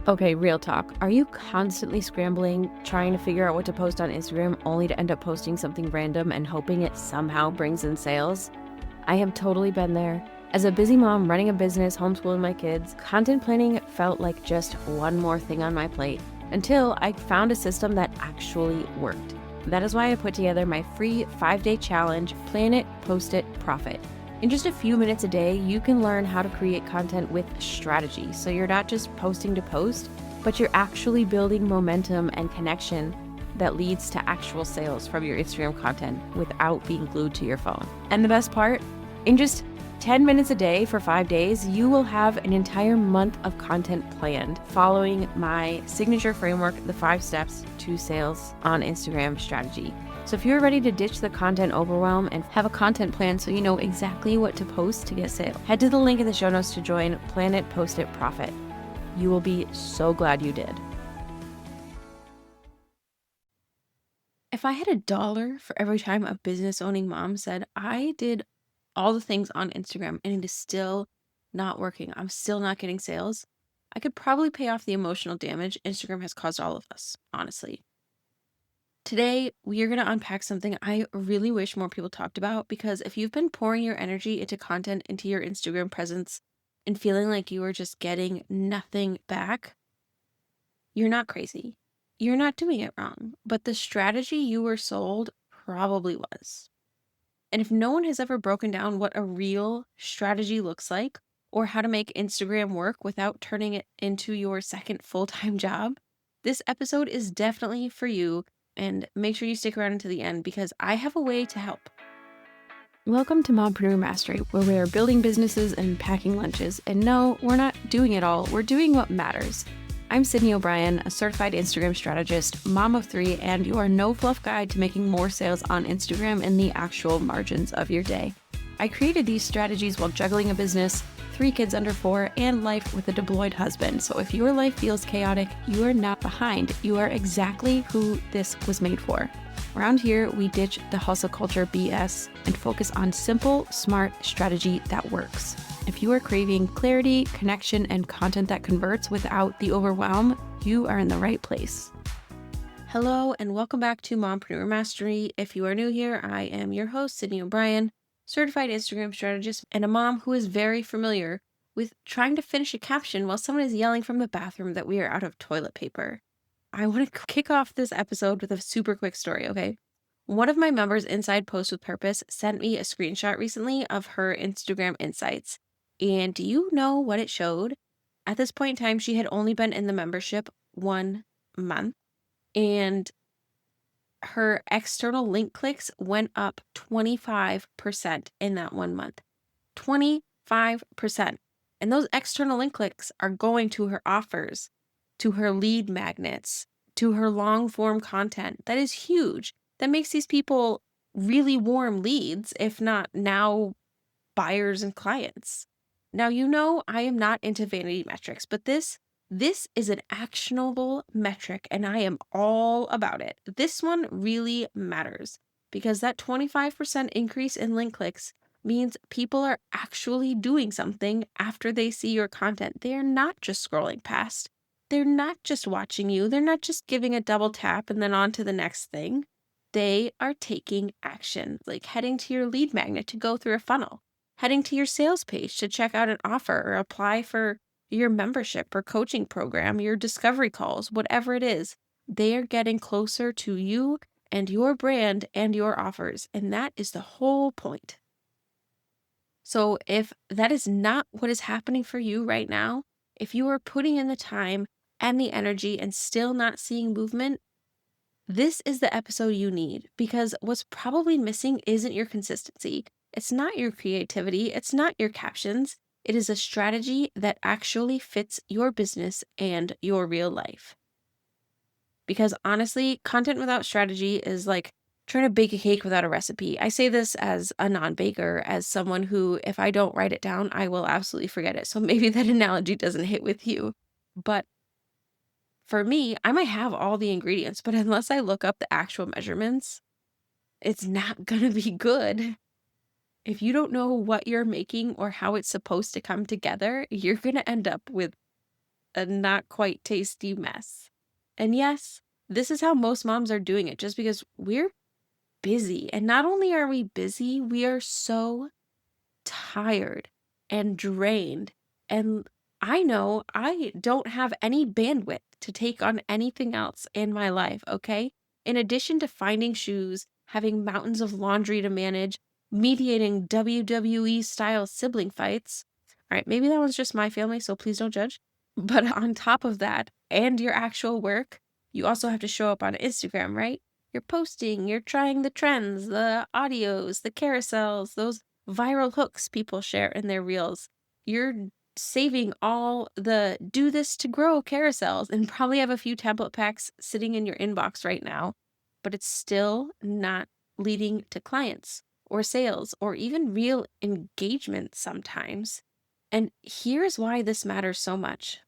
Okay, real talk. Are you constantly scrambling, trying to figure out what to post on Instagram only to end up posting something random and hoping it somehow brings in sales? I have totally been there. As a busy mom running a business, homeschooling my kids, content planning felt like just one more thing on my plate until I found a system that actually worked. That is why I put together my free 5-day challenge, Plan It, Post It, Profit. In just a few minutes a day, you can learn how to create content with strategy. So you're not just posting to post, but you're actually building momentum and connection that leads to actual sales from your Instagram content without being glued to your phone. And the best part, in just 10 minutes a day for 5 days, you will have an entire month of content planned following my signature framework, the 5 steps to sales on Instagram strategy. So if you're ready to ditch the content overwhelm and have a content plan so you know exactly what to post to get sales, head to the link in the show notes to join Plan It, Post It, Profit. You will be so glad you did. If I had $1 for every time a business owning mom said, I did all the things on Instagram and it is still not working, I'm still not getting sales, I could probably pay off the emotional damage Instagram has caused all of us, honestly. Today, we are going to unpack something I really wish more people talked about, because if you've been pouring your energy into content, into your Instagram presence, and feeling like you are just getting nothing back, you're not crazy. You're not doing it wrong, but the strategy you were sold probably was. And if no one has ever broken down what a real strategy looks like or how to make Instagram work without turning it into your second full-time job, this episode is definitely for you. And make sure you stick around until the end because I have a way to help. Welcome to Mompreneur Mastery, where we are building businesses and packing lunches. And no, we're not doing it all. We're doing what matters. I'm Sydney O'Brien, a certified Instagram strategist, mom of 3, and your no-fluff guide to making more sales on Instagram in the actual margins of your day. I created these strategies while juggling a business, 3 kids under 4, and life with a deployed husband. So if your life feels chaotic, you are not behind. You are exactly who this was made for. Around here, we ditch the hustle culture BS and focus on simple, smart strategy that works. If you are craving clarity, connection, and content that converts without the overwhelm, you are in the right place. Hello, and welcome back to Mompreneur Mastery. If you are new here, I am your host, Sydney O'Brien, certified Instagram strategist and a mom who is very familiar with trying to finish a caption while someone is yelling from the bathroom that we are out of toilet paper. I want to kick off this episode with a super quick story, okay? One of my members inside Post with Purpose sent me a screenshot recently of her Instagram insights. And do you know what it showed? At this point in time, she had only been in the membership 1 month, and her external link clicks went up 25% in that 1 month. 25%. And those external link clicks are going to her offers, to her lead magnets, to her long form content. That is huge. That makes these people really warm leads, if not now buyers and clients. Now, I am not into vanity metrics, but this is an actionable metric and I am all about it. This one really matters because that 25% increase in link clicks means people are actually doing something after they see your content. They are not just scrolling past. They're not just watching you. They're not just giving a double tap and then on to the next thing. They are taking action, like heading to your lead magnet to go through a funnel, heading to your sales page to check out an offer or apply for your membership or coaching program, your discovery calls, whatever it is. They are getting closer to you and your brand and your offers. And that is the whole point. So if that is not what is happening for you right now, if you are putting in the time and the energy and still not seeing movement, this is the episode you need, because what's probably missing isn't your consistency. It's not your creativity. It's not your captions. It is a strategy that actually fits your business and your real life. Because honestly, content without strategy is like trying to bake a cake without a recipe. I say this as a non-baker, as someone who, if I don't write it down, I will absolutely forget it. So maybe that analogy doesn't hit with you. But for me, I might have all the ingredients, but unless I look up the actual measurements, it's not going to be good. If you don't know what you're making or how it's supposed to come together, you're going to end up with a not quite tasty mess. And yes, this is how most moms are doing it just because we're busy. And not only are we busy, we are so tired and drained. And I know I don't have any bandwidth to take on anything else in my life, okay? In addition to finding shoes, having mountains of laundry to manage, mediating WWE style sibling fights. All right, maybe that was just my family, so please don't judge. But on top of that, and your actual work, you also have to show up on Instagram, right? You're posting, you're trying the trends, the audios, the carousels, those viral hooks people share in their reels. You're saving all the do this to grow carousels and probably have a few template packs sitting in your inbox right now, but it's still not leading to clients or sales or even real engagement sometimes. And here's why this matters so much.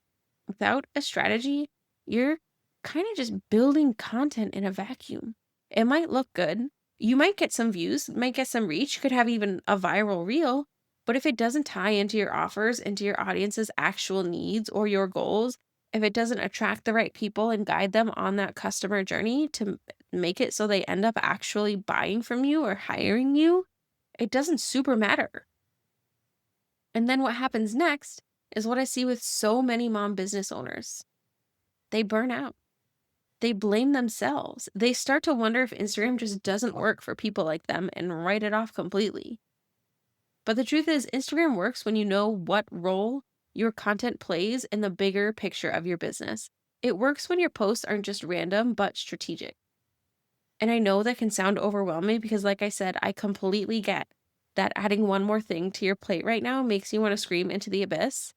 Without a strategy, you're kind of just building content in a vacuum. It might look good. You might get some views, might get some reach, could have even a viral reel. But if it doesn't tie into your offers, into your audience's actual needs or your goals, if it doesn't attract the right people and guide them on that customer journey to make it so they end up actually buying from you or hiring you, it doesn't super matter. And then what happens next is what I see with so many mom business owners. They burn out. They blame themselves. They start to wonder if Instagram just doesn't work for people like them and write it off completely. But the truth is, Instagram works when you know what role your content plays in the bigger picture of your business. It works when your posts aren't just random, but strategic. And I know that can sound overwhelming because, like I said, I completely get that adding one more thing to your plate right now makes you want to scream into the abyss.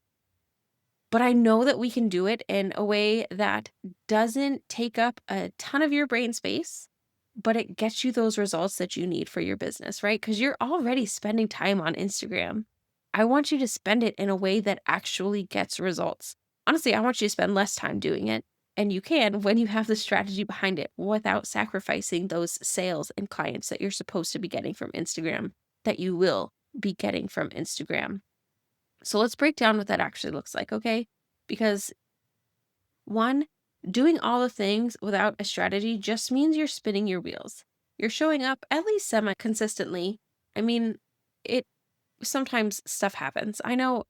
But I know that we can do it in a way that doesn't take up a ton of your brain space, but it gets you those results that you need for your business, right? Because you're already spending time on Instagram. I want you to spend it in a way that actually gets results. Honestly, I want you to spend less time doing it. And you can when you have the strategy behind it without sacrificing those sales and clients that you're supposed to be getting from Instagram, that you will be getting from Instagram. So let's break down what that actually looks like, okay? Because one, doing all the things without a strategy just means you're spinning your wheels. You're showing up at least semi consistently. I mean, it sometimes stuff happens. I know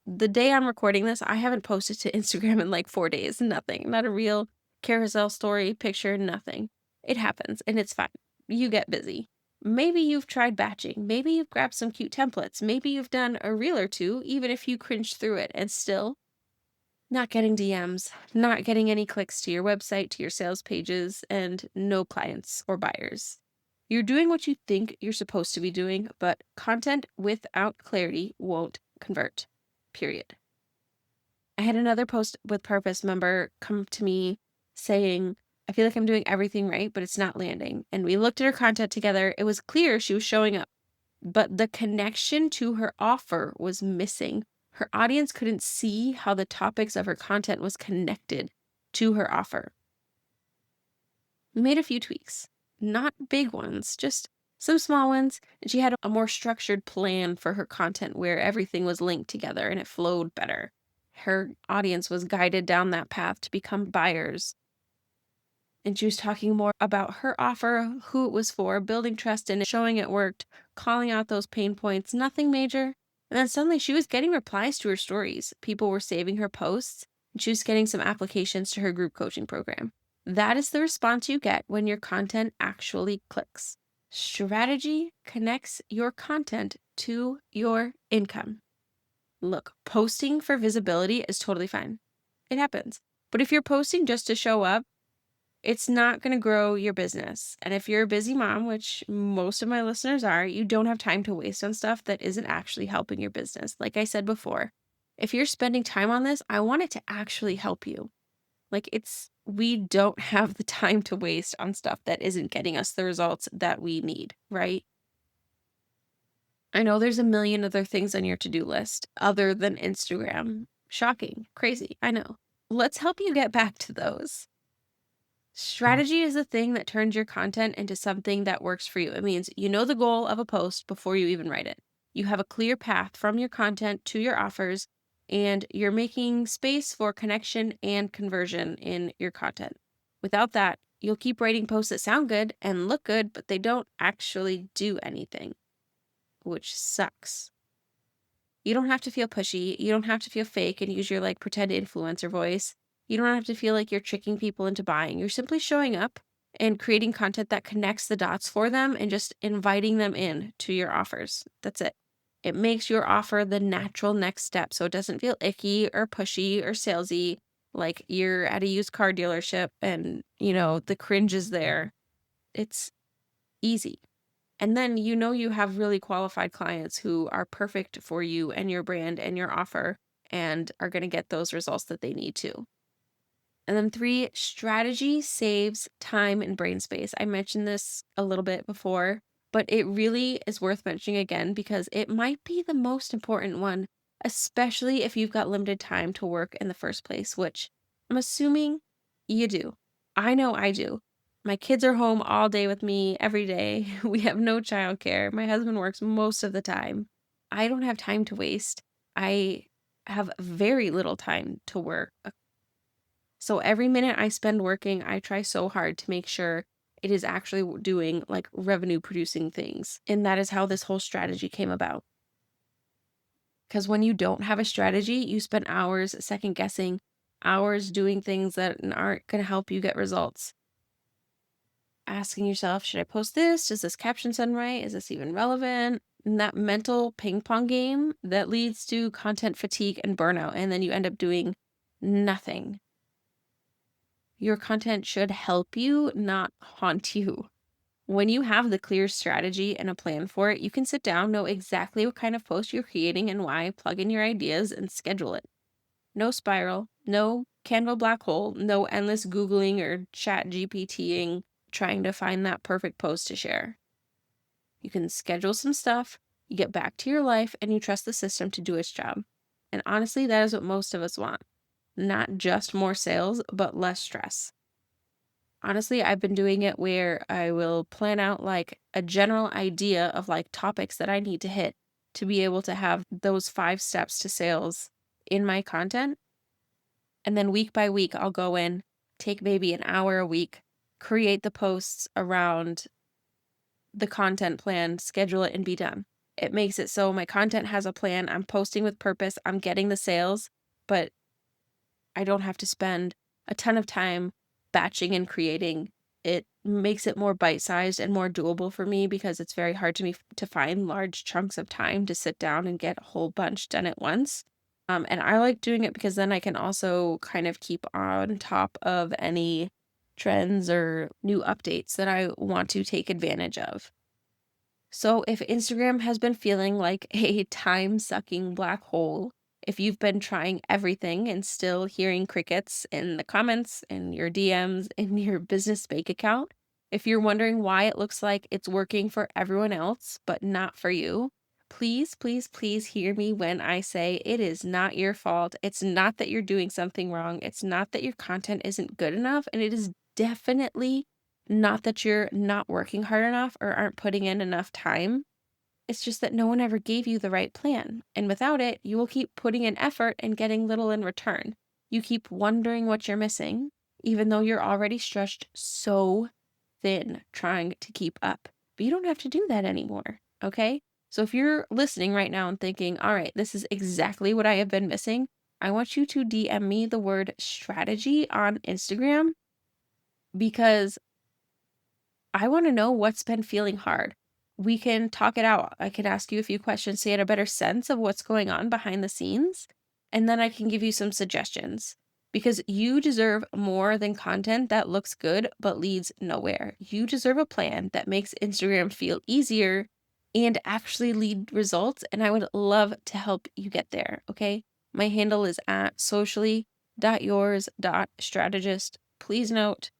the day I'm recording this, I haven't posted to Instagram in like 4 days. Nothing. Not a real carousel story, picture, nothing. It happens and it's fine. You get busy. Maybe you've tried batching. Maybe you've grabbed some cute templates. Maybe you've done a reel or two, even if you cringe through it and still not getting DMs, not getting any clicks to your website, to your sales pages, and no clients or buyers. You're doing what you think you're supposed to be doing, but content without clarity won't convert. Period. I had another post with purpose member come to me saying, I feel like I'm doing everything right, but it's not landing. And we looked at her content together. It was clear she was showing up, but the connection to her offer was missing. Her audience couldn't see how the topics of her content was connected to her offer. We made a few tweaks, not big ones, just some small ones. And she had a more structured plan for her content where everything was linked together and it flowed better. Her audience was guided down that path to become buyers. And she was talking more about her offer, who it was for, building trust in it, showing it worked, calling out those pain points, nothing major. And then suddenly she was getting replies to her stories. People were saving her posts, and she was getting some applications to her group coaching program. That is the response you get when your content actually clicks. Strategy connects your content to your income. Look, posting for visibility is totally fine. It happens. But if you're posting just to show up, it's not going to grow your business. And if you're a busy mom, which most of my listeners are, you don't have time to waste on stuff that isn't actually helping your business. Like I said before, if you're spending time on this, I want it to actually help you. We don't have the time to waste on stuff that isn't getting us the results that we need, right? I know there's a million other things on your to-do list other than Instagram. Shocking, crazy, I know. Let's help you get back to those. Strategy is the thing that turns your content into something that works for you. It means you know the goal of a post before you even write it. You have a clear path from your content to your offers. and you're making space for connection and conversion in your content. Without that, you'll keep writing posts that sound good and look good, but they don't actually do anything, which sucks. You don't have to feel pushy. You don't have to feel fake and use your like pretend influencer voice. You don't have to feel like you're tricking people into buying. You're simply showing up and creating content that connects the dots for them and just inviting them in to your offers. That's it. It makes your offer the natural next step so it doesn't feel icky or pushy or salesy like you're at a used car dealership and, the cringe is there. It's easy. And then you have really qualified clients who are perfect for you and your brand and your offer and are going to get those results that they need to. And then 3, strategy saves time and brain space. I mentioned this a little bit before, but it really is worth mentioning again because it might be the most important one, especially if you've got limited time to work in the first place, which I'm assuming you do. I know I do. My kids are home all day with me every day. We have no childcare. My husband works most of the time. I don't have time to waste. I have very little time to work. So every minute I spend working, I try so hard to make sure it is actually doing like revenue producing things. And that is how this whole strategy came about. Because when you don't have a strategy, you spend hours second guessing, hours doing things that aren't going to help you get results. Asking yourself, should I post this? Does this caption sound right? Is this even relevant? And that mental ping pong game that leads to content fatigue and burnout. And then you end up doing nothing. Your content should help you, not haunt you. When you have the clear strategy and a plan for it, you can sit down, know exactly what kind of post you're creating and why, plug in your ideas, and schedule it. No spiral, no Canva black hole, no endless Googling or chat GPTing trying to find that perfect post to share. You can schedule some stuff, you get back to your life, and you trust the system to do its job. And honestly, that is what most of us want. Not just more sales, but less stress. Honestly, I've been doing it where I will plan out like a general idea of like topics that I need to hit to be able to have those 5 steps to sales in my content. And then week by week, I'll go in, take maybe an hour a week, create the posts around the content plan, schedule it, and be done. It makes it so my content has a plan. I'm posting with purpose. I'm getting the sales, but I don't have to spend a ton of time batching and creating. It makes it more bite-sized and more doable for me because it's very hard to me to find large chunks of time to sit down and get a whole bunch done at once. And I like doing it because then I can also kind of keep on top of any trends or new updates that I want to take advantage of. So if Instagram has been feeling like a time-sucking black hole, if you've been trying everything and still hearing crickets in the comments, in your DMs, in your business bank account, if you're wondering why it looks like it's working for everyone else but not for you, please, please, please hear me when I say it is not your fault. It's not that you're doing something wrong. It's not that your content isn't good enough. And it is definitely not that you're not working hard enough or aren't putting in enough time. It's just that no one ever gave you the right plan. And without it, you will keep putting in effort and getting little in return. You keep wondering what you're missing, even though you're already stretched so thin trying to keep up. But you don't have to do that anymore, okay? So if you're listening right now and thinking, all right, this is exactly what I have been missing, I want you to DM me the word strategy on Instagram because I want to know what's been feeling hard. We can talk it out. I can ask you a few questions to get a better sense of what's going on behind the scenes, and then I can give you some suggestions because you deserve more than content that looks good but leads nowhere. You deserve a plan that makes Instagram feel easier and actually lead results, and I would love to help you get there, okay? My handle is at socially.yours.strategist. Please note,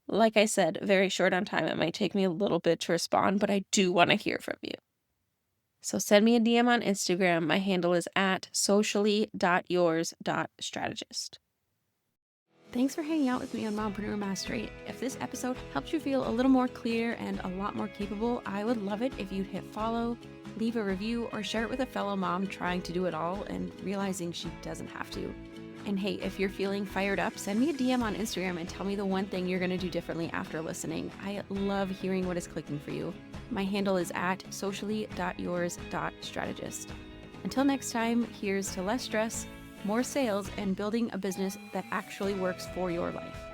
like I said, very short on time. It might take me a little bit to respond, but I do want to hear from you. So send me a DM on Instagram. My handle is at socially.yours.strategist. Thanks for hanging out with me on Mompreneur Mastery. If this episode helped you feel a little more clear and a lot more capable, I would love it if you'd hit follow, Leave a review or share it with a fellow mom trying to do it all and realizing she doesn't have to. And hey, if you're feeling fired up, send me a DM on Instagram and tell me the one thing you're going to do differently after listening. I love hearing what is clicking for you. My handle is at socially.yours.strategist. Until next time, here's to less stress, more sales, and building a business that actually works for your life.